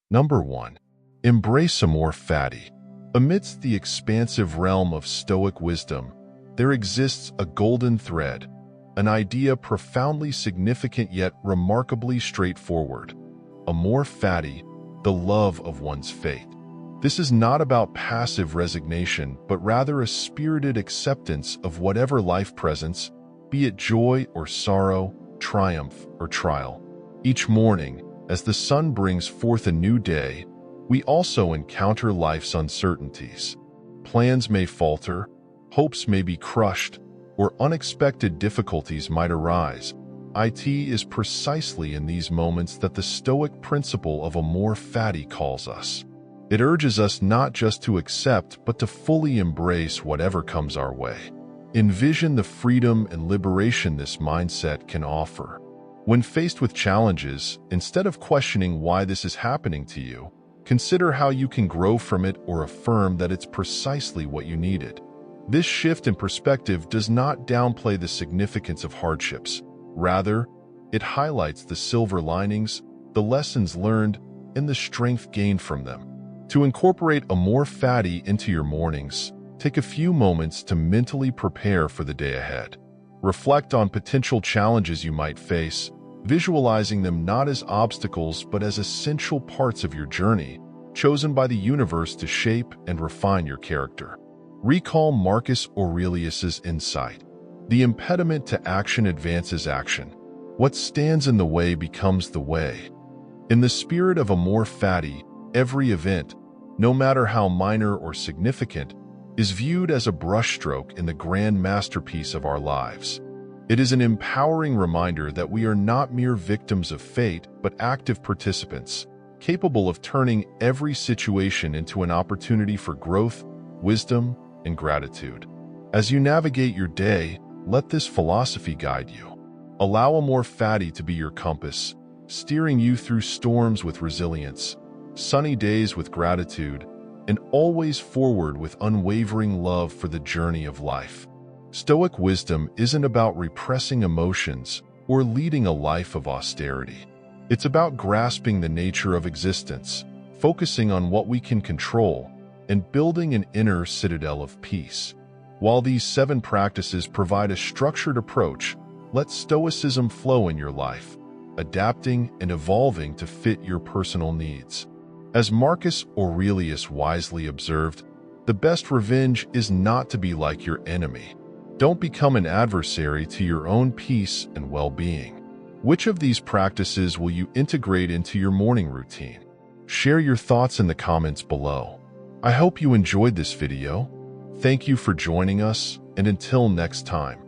Number 1. Embrace amor fati. Amidst the expansive realm of Stoic wisdom, there exists a golden thread, an idea profoundly significant yet remarkably straightforward. Amor fati, the love of one's fate. This is not about passive resignation, but rather a spirited acceptance of whatever life presents, be it joy or sorrow, triumph or trial. Each morning, as the sun brings forth a new day, we also encounter life's uncertainties. Plans may falter, hopes may be crushed, or unexpected difficulties might arise. It is precisely in these moments that the Stoic principle of amor fati calls us. It urges us not just to accept, but to fully embrace whatever comes our way. Envision the freedom and liberation this mindset can offer. When faced with challenges, instead of questioning why this is happening to you, consider how you can grow from it or affirm that it's precisely what you needed. This shift in perspective does not downplay the significance of hardships. Rather, it highlights the silver linings, the lessons learned, and the strength gained from them. To incorporate amor fati into your mornings, take a few moments to mentally prepare for the day ahead. Reflect on potential challenges you might face, visualizing them not as obstacles but as essential parts of your journey, chosen by the universe to shape and refine your character. Recall Marcus Aurelius's insight. The impediment to action advances action. What stands in the way becomes the way. In the spirit of amor fati, every event, no matter how minor or significant, is viewed as a brushstroke in the grand masterpiece of our lives. It is an empowering reminder that we are not mere victims of fate, but active participants, capable of turning every situation into an opportunity for growth, wisdom, and gratitude. As you navigate your day, let this philosophy guide you. Allow amor fati to be your compass, steering you through storms with resilience, sunny days with gratitude, and always forward with unwavering love for the journey of life. Stoic wisdom isn't about repressing emotions or leading a life of austerity. It's about grasping the nature of existence, focusing on what we can control, and building an inner citadel of peace. While these 7 practices provide a structured approach, let Stoicism flow in your life, adapting and evolving to fit your personal needs. As Marcus Aurelius wisely observed, the best revenge is not to be like your enemy. Don't become an adversary to your own peace and well-being. Which of these practices will you integrate into your morning routine? Share your thoughts in the comments below. I hope you enjoyed this video. Thank you for joining us, and until next time,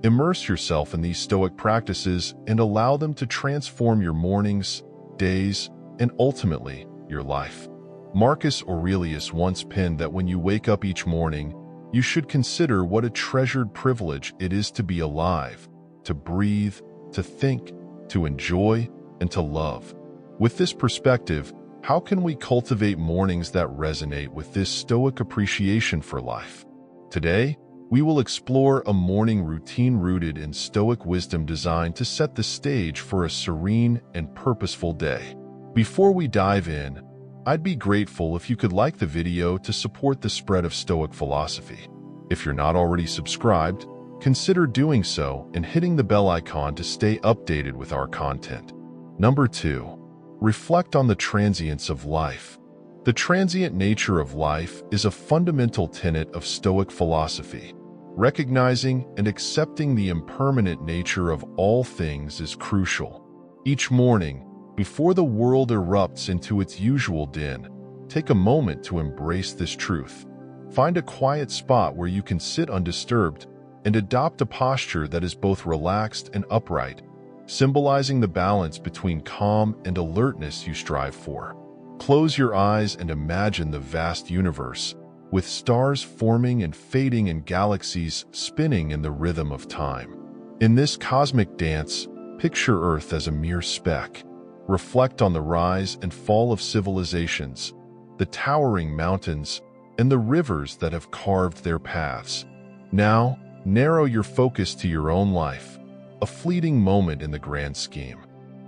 immerse yourself in these Stoic practices and allow them to transform your mornings, days, and ultimately, your life. Marcus Aurelius once penned that when you wake up each morning, you should consider what a treasured privilege it is to be alive, to breathe, to think, to enjoy, and to love. With this perspective, how can we cultivate mornings that resonate with this Stoic appreciation for life? Today, we will explore a morning routine rooted in Stoic wisdom designed to set the stage for a serene and purposeful day. Before we dive in, I'd be grateful if you could like the video to support the spread of Stoic philosophy. If you're not already subscribed, consider doing so and hitting the bell icon to stay updated with our content. Number 2. Reflect on the transience of life. The transient nature of life is a fundamental tenet of Stoic philosophy. Recognizing and accepting the impermanent nature of all things is crucial. Each morning, before the world erupts into its usual din, take a moment to embrace this truth. Find a quiet spot where you can sit undisturbed and adopt a posture that is both relaxed and upright, symbolizing the balance between calm and alertness you strive for. Close your eyes and imagine the vast universe, with stars forming and fading and galaxies spinning in the rhythm of time. In this cosmic dance, picture Earth as a mere speck. Reflect on the rise and fall of civilizations, the towering mountains, and the rivers that have carved their paths. Now, narrow your focus to your own life, a fleeting moment in the grand scheme.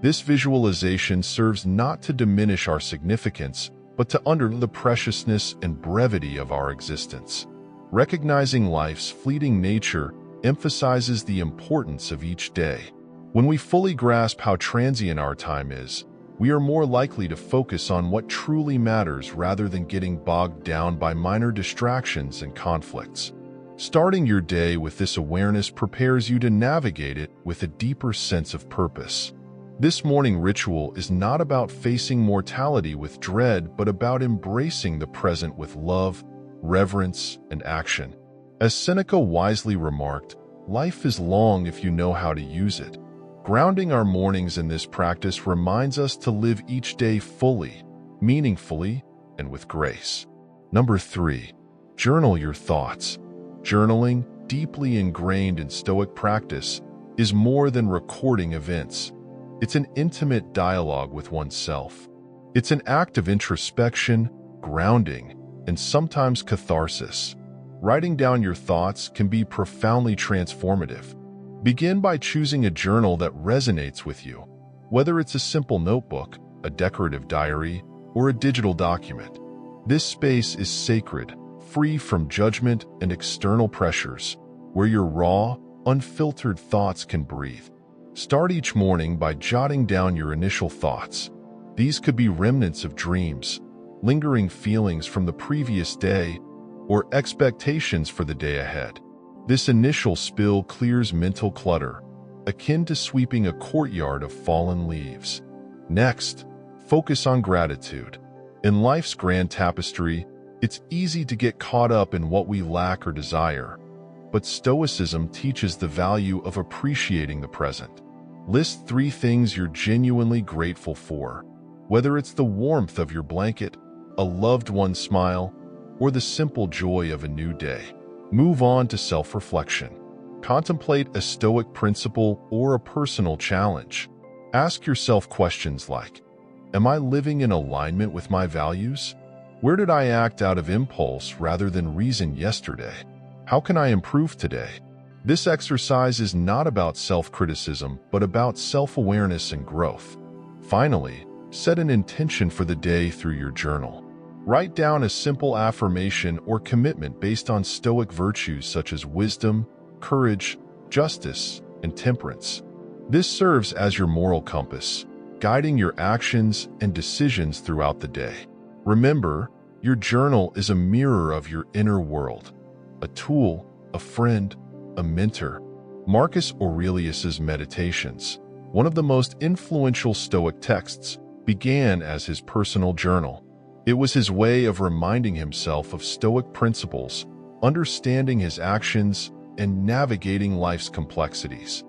This visualization serves not to diminish our significance, but to underline the preciousness and brevity of our existence. Recognizing life's fleeting nature emphasizes the importance of each day. When we fully grasp how transient our time is, we are more likely to focus on what truly matters rather than getting bogged down by minor distractions and conflicts. Starting your day with this awareness prepares you to navigate it with a deeper sense of purpose. This morning ritual is not about facing mortality with dread, but about embracing the present with love, reverence, and action. As Seneca wisely remarked, life is long if you know how to use it. Grounding our mornings in this practice reminds us to live each day fully, meaningfully, and with grace. Number 3, journal your thoughts. Journaling, deeply ingrained in Stoic practice, is more than recording events. It's an intimate dialogue with oneself. It's an act of introspection, grounding, and sometimes catharsis. Writing down your thoughts can be profoundly transformative. Begin by choosing a journal that resonates with you, whether it's a simple notebook, a decorative diary, or a digital document. This space is sacred, free from judgment and external pressures, where your raw, unfiltered thoughts can breathe. Start each morning by jotting down your initial thoughts. These could be remnants of dreams, lingering feelings from the previous day, or expectations for the day ahead. This initial spill clears mental clutter, akin to sweeping a courtyard of fallen leaves. Next, focus on gratitude. In life's grand tapestry, it's easy to get caught up in what we lack or desire, but Stoicism teaches the value of appreciating the present. List 3 things you're genuinely grateful for, whether it's the warmth of your blanket, a loved one's smile, or the simple joy of a new day. Move on to self-reflection. Contemplate a Stoic principle or a personal challenge. Ask yourself questions like, am I living in alignment with my values? Where did I act out of impulse rather than reason yesterday? How can I improve today? This exercise is not about self-criticism, but about self-awareness and growth. Finally, set an intention for the day through your journal. Write down a simple affirmation or commitment based on Stoic virtues such as wisdom, courage, justice, and temperance. This serves as your moral compass, guiding your actions and decisions throughout the day. Remember, your journal is a mirror of your inner world, a tool, a friend, a mentor. Marcus Aurelius's Meditations, one of the most influential Stoic texts, began as his personal journal. It was his way of reminding himself of Stoic principles, understanding his actions, and navigating life's complexities.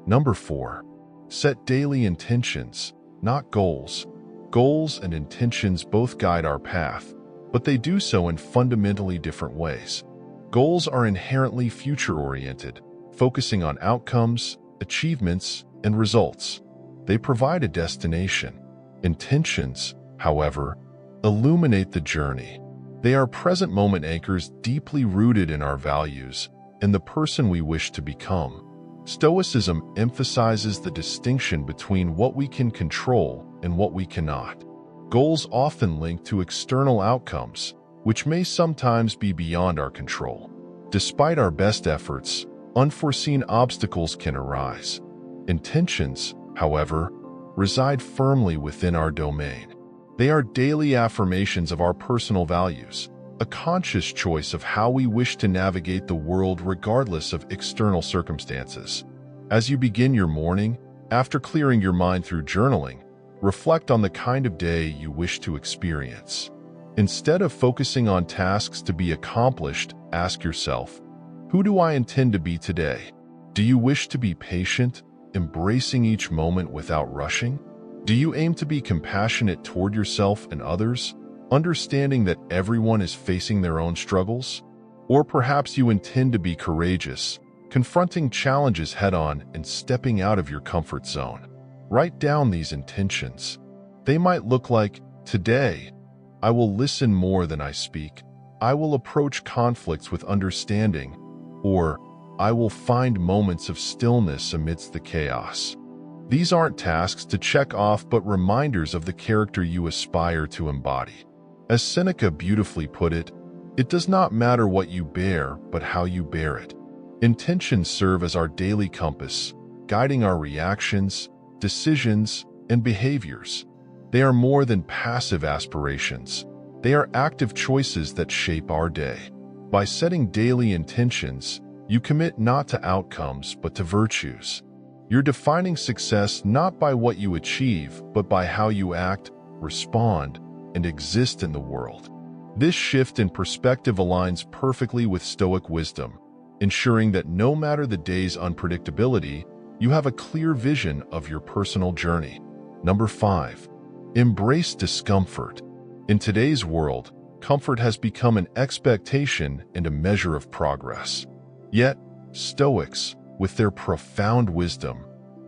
Number 4, set daily intentions, not goals. Goals and intentions both guide our path, but they do so in fundamentally different ways. Goals are inherently future-oriented, focusing on outcomes, achievements, and results. They provide a destination. Intentions, however, illuminate the journey. They are present-moment anchors deeply rooted in our values and the person we wish to become. Stoicism emphasizes the distinction between what we can control and what we cannot. Goals often link to external outcomes, which may sometimes be beyond our control. Despite our best efforts, unforeseen obstacles can arise. Intentions, however, reside firmly within our domain. They are daily affirmations of our personal values, a conscious choice of how we wish to navigate the world regardless of external circumstances. As you begin your morning, after clearing your mind through journaling, reflect on the kind of day you wish to experience. Instead of focusing on tasks to be accomplished, ask yourself, who do I intend to be today? Do you wish to be patient, embracing each moment without rushing? Do you aim to be compassionate toward yourself and others, understanding that everyone is facing their own struggles? Or perhaps you intend to be courageous, confronting challenges head-on and stepping out of your comfort zone. Write down these intentions. They might look like, today, I will listen more than I speak. I will approach conflicts with understanding. Or, I will find moments of stillness amidst the chaos. These aren't tasks to check off but reminders of the character you aspire to embody. As Seneca beautifully put it, it does not matter what you bear, but how you bear it. Intentions serve as our daily compass, guiding our reactions, decisions, and behaviors. They are more than passive aspirations. They are active choices that shape our day. By setting daily intentions, you commit not to outcomes but to virtues. You're defining success not by what you achieve, but by how you act, respond, and exist in the world. This shift in perspective aligns perfectly with Stoic wisdom, ensuring that no matter the day's unpredictability, you have a clear vision of your personal journey. Number 5. Embrace discomfort. In today's world, comfort has become an expectation and a measure of progress. Yet, Stoics, with their profound wisdom,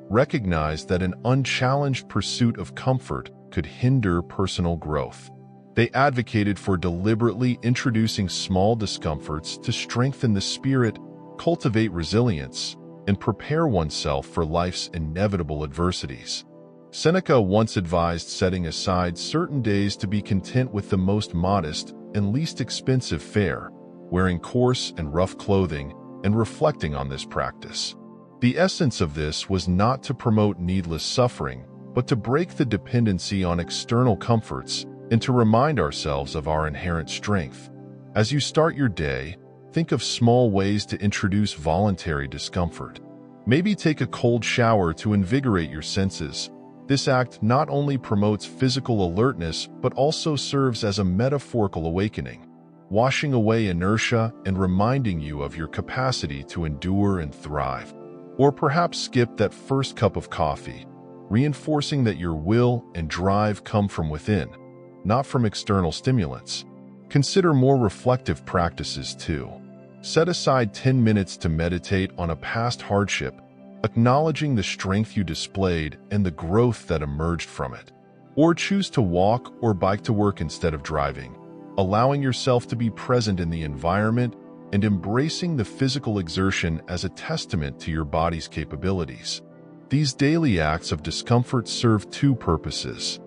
recognize that an unchallenged pursuit of comfort could hinder personal growth. They advocated for deliberately introducing small discomforts to strengthen the spirit, cultivate resilience, and prepare oneself for life's inevitable adversities. Seneca once advised setting aside certain days to be content with the most modest and least expensive fare, wearing coarse and rough clothing, and reflecting on this practice. The essence of this was not to promote needless suffering, but to break the dependency on external comforts and to remind ourselves of our inherent strength. As you start your day, think of small ways to introduce voluntary discomfort. Maybe take a cold shower to invigorate your senses. This act not only promotes physical alertness but also serves as a metaphorical awakening, washing away inertia and reminding you of your capacity to endure and thrive. Or perhaps skip that first cup of coffee, reinforcing that your will and drive come from within, not from external stimulants. Consider more reflective practices too. Set aside 10 minutes to meditate on a past hardship, acknowledging the strength you displayed and the growth that emerged from it. Or choose to walk or bike to work instead of driving, allowing yourself to be present in the environment and embracing the physical exertion as a testament to your body's capabilities. These daily acts of discomfort serve two purposes.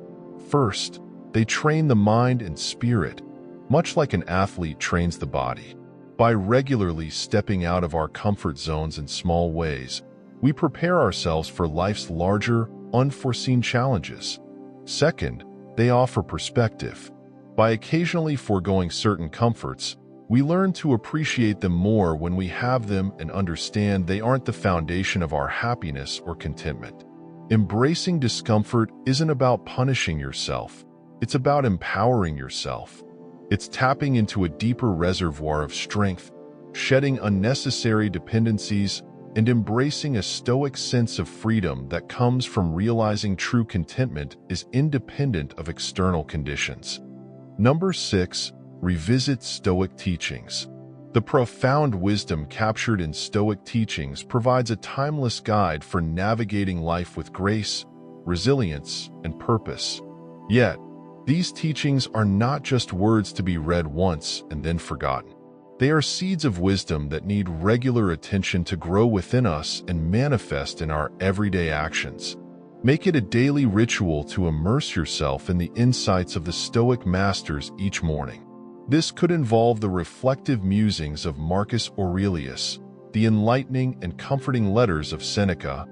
First, they train the mind and spirit, much like an athlete trains the body. By regularly stepping out of our comfort zones in small ways, we prepare ourselves for life's larger, unforeseen challenges. Second, they offer perspective. By occasionally foregoing certain comforts, we learn to appreciate them more when we have them and understand they aren't the foundation of our happiness or contentment. Embracing discomfort isn't about punishing yourself. It's about empowering yourself. It's tapping into a deeper reservoir of strength, shedding unnecessary dependencies, and embracing a stoic sense of freedom that comes from realizing true contentment is independent of external conditions. Number 6. Revisit Stoic teachings. The profound wisdom captured in Stoic teachings provides a timeless guide for navigating life with grace, resilience, and purpose. Yet, these teachings are not just words to be read once and then forgotten. They are seeds of wisdom that need regular attention to grow within us and manifest in our everyday actions. Make it a daily ritual to immerse yourself in the insights of the Stoic masters each morning. This could involve the reflective musings of Marcus Aurelius, the enlightening and comforting letters of Seneca,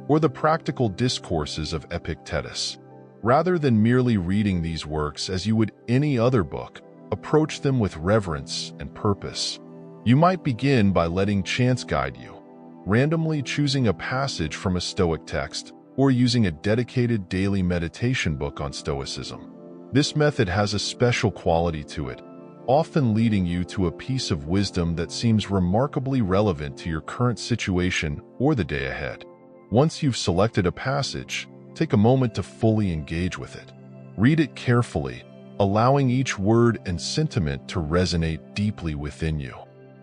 or the practical discourses of Epictetus. Rather than merely reading these works as you would any other book, approach them with reverence and purpose. You might begin by letting chance guide you, randomly choosing a passage from a Stoic text or using a dedicated daily meditation book on Stoicism. This method has a special quality to it, often leading you to a piece of wisdom that seems remarkably relevant to your current situation or the day ahead. Once you've selected a passage, take a moment to fully engage with it. Read it carefully, allowing each word and sentiment to resonate deeply within you.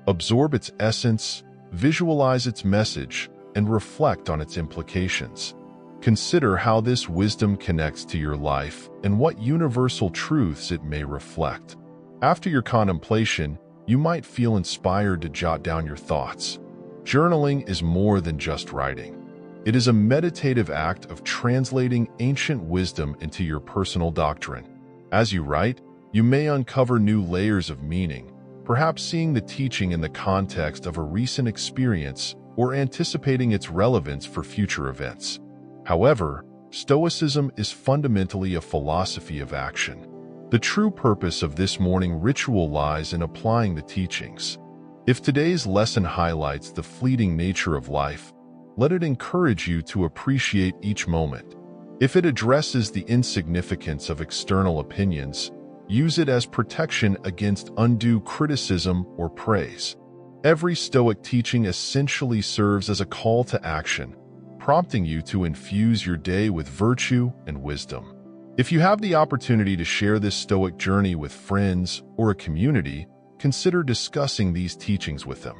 Absorb its essence, visualize its message, and reflect on its implications. Consider how this wisdom connects to your life and what universal truths it may reflect. After your contemplation, you might feel inspired to jot down your thoughts. Journaling is more than just writing. It is a meditative act of translating ancient wisdom into your personal doctrine. As you write, you may uncover new layers of meaning, perhaps seeing the teaching in the context of a recent experience or anticipating its relevance for future events. However, Stoicism is fundamentally a philosophy of action. The true purpose of this morning ritual lies in applying the teachings. If today's lesson highlights the fleeting nature of life, let it encourage you to appreciate each moment. If it addresses the insignificance of external opinions, use it as protection against undue criticism or praise. Every Stoic teaching essentially serves as a call to action, prompting you to infuse your day with virtue and wisdom. If you have the opportunity to share this Stoic journey with friends or a community, consider discussing these teachings with them.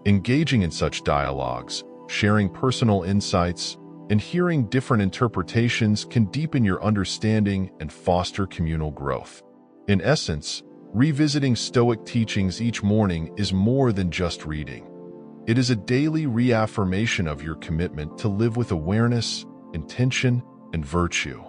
Engaging in such dialogues, sharing personal insights, and hearing different interpretations can deepen your understanding and foster communal growth. In essence, revisiting Stoic teachings each morning is more than just reading. It is a daily reaffirmation of your commitment to live with awareness, intention, and virtue.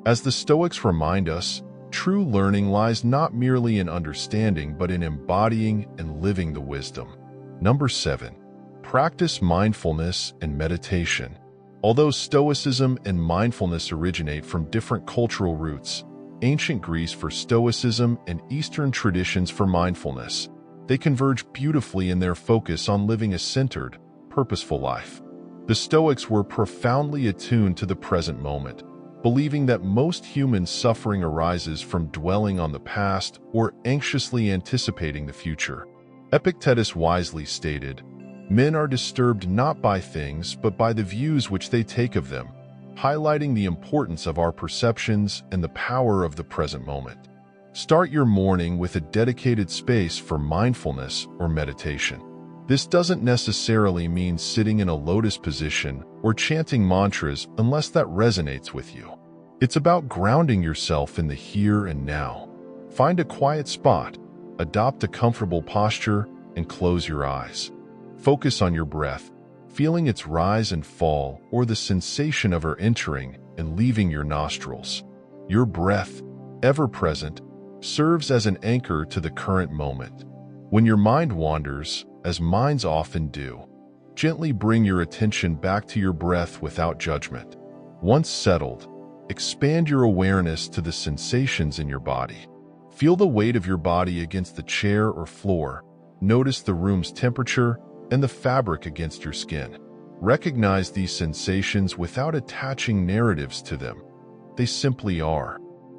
As the Stoics remind us, true learning lies not merely in understanding but in embodying and living the wisdom. Number 7. Practice mindfulness and meditation. Although Stoicism and mindfulness originate from different cultural roots, ancient Greece for Stoicism and Eastern traditions for mindfulness, they converge beautifully in their focus on living a centered, purposeful life. The Stoics were profoundly attuned to the present moment, believing that most human suffering arises from dwelling on the past or anxiously anticipating the future. Epictetus wisely stated, "Men are disturbed not by things but by the views which they take of them," highlighting the importance of our perceptions and the power of the present moment. Start your morning with a dedicated space for mindfulness or meditation. This doesn't necessarily mean sitting in a lotus position or chanting mantras unless that resonates with you. It's about grounding yourself in the here and now. Find a quiet spot, adopt a comfortable posture, and close your eyes. Focus on your breath, feeling its rise and fall or the sensation of air entering and leaving your nostrils. Your breath, ever present, serves as an anchor to the current moment. When your mind wanders, as minds often do, gently bring your attention back to your breath without judgment. Once settled, expand your awareness to the sensations in your body. Feel the weight of your body against the chair or floor. Notice the room's temperature and the fabric against your skin. Recognize these sensations without attaching narratives to them. They simply are.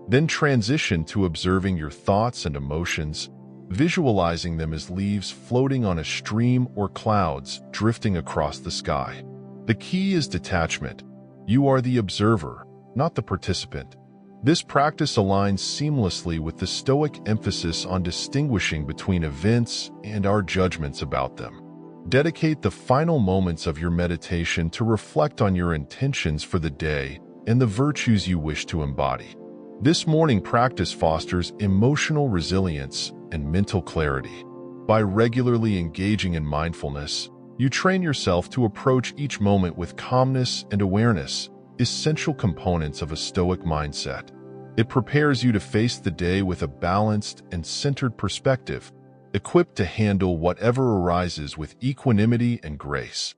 Then transition to observing your thoughts and emotions, visualizing them as leaves floating on a stream or clouds drifting across the sky. The key is detachment. You are the observer, not the participant. This practice aligns seamlessly with the Stoic emphasis on distinguishing between events and our judgments about them. Dedicate the final moments of your meditation to reflect on your intentions for the day and the virtues you wish to embody. This morning practice fosters emotional resilience and mental clarity. By regularly engaging in mindfulness, you train yourself to approach each moment with calmness and awareness, essential components of a Stoic mindset. It prepares you to face the day with a balanced and centered perspective, equipped to handle whatever arises with equanimity and grace.